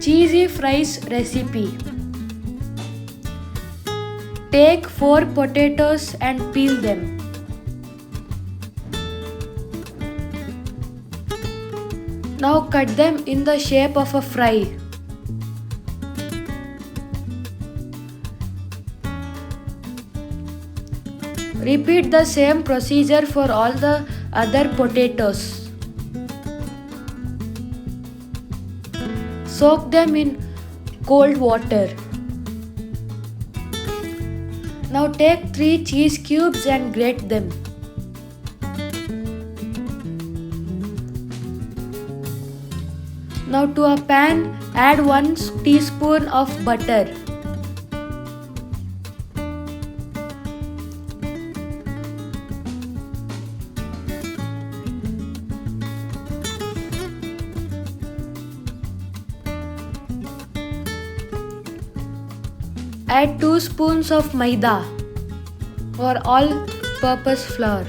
Cheesy fries recipe. Take 4 potatoes and peel them. Now cut them in the shape of a fry. Repeat the same procedure for all the other potatoes. Soak them in cold water. Now take 3 cheese cubes and grate them. Now to a pan, add 1 teaspoon of butter. Add 2 spoons of maida or all-purpose flour.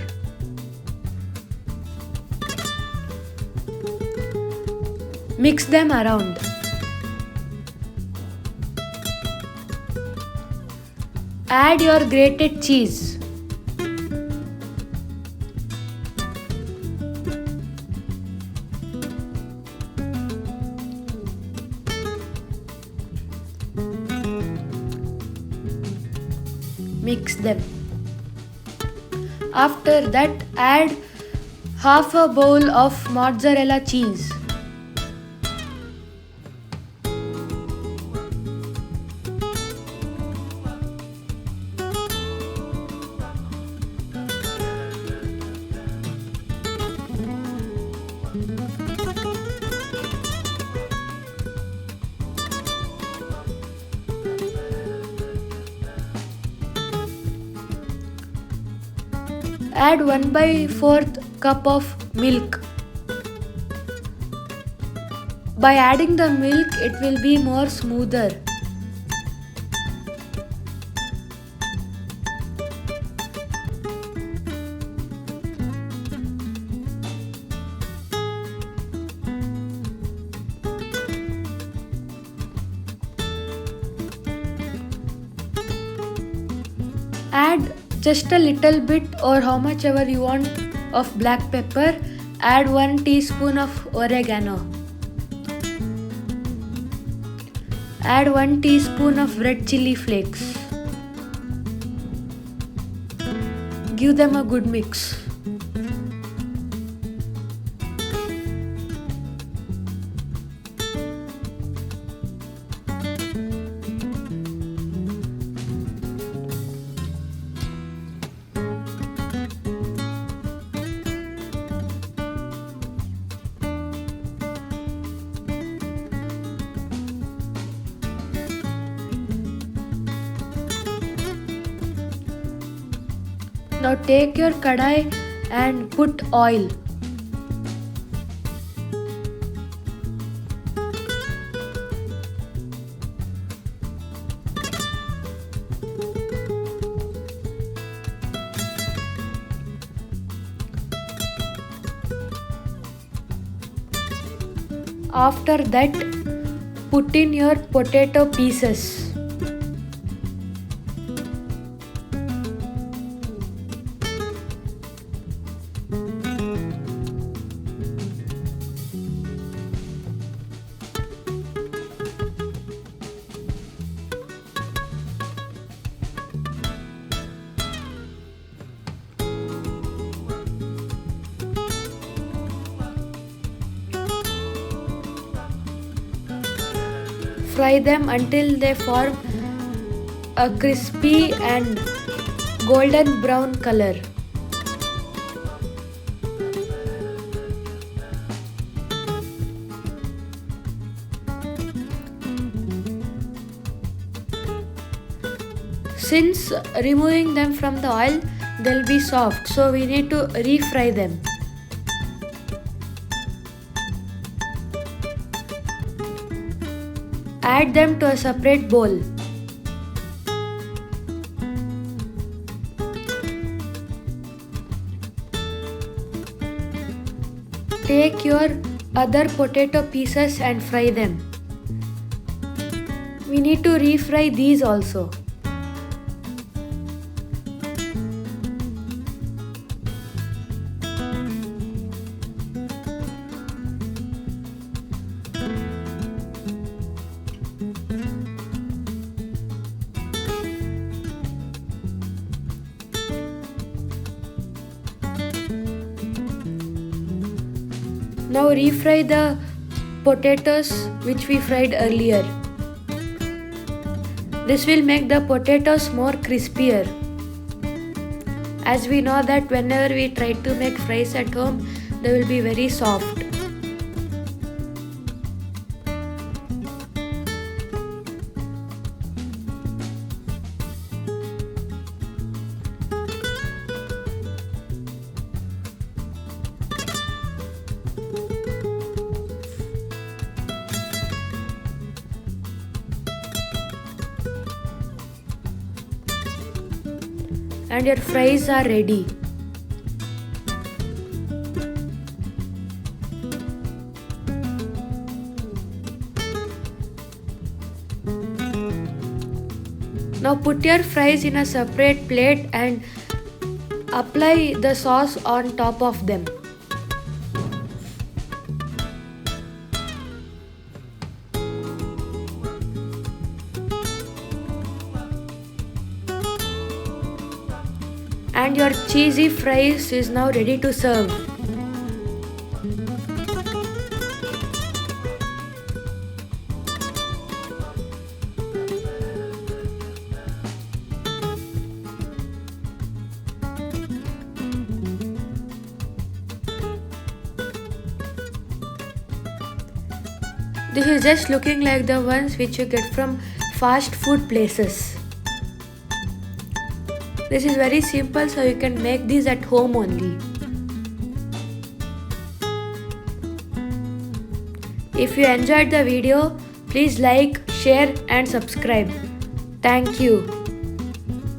Mix them around. Add your grated cheese. Mix them. After that, add half a bowl of mozzarella cheese. Add 1/4 cup of milk. By adding the milk, it will be more smoother. Add just a little bit or how much ever you want of black pepper. Add 1 teaspoon of oregano. Add 1 teaspoon of red chilli flakes. Give them a good mix. Now take your kadai and put oil. After that, put in your potato pieces. Fry them until they form a crispy and golden brown color. Since removing them from the oil, they'll be soft, so we need to refry them. Add them to a separate bowl. Take your other potato pieces and fry them. We need to refry these also. Now refry the potatoes which we fried earlier. This will make the potatoes more crispier. As we know that whenever we try to make fries at home, they will be very soft. And your fries are ready. Now put your fries in a separate plate and apply the sauce on top of them. And your cheesy fries is now ready to serve. This is just looking like the ones which you get from fast food places. This is very simple, so you can make these at home only. If you enjoyed the video, please like, share and subscribe. Thank you.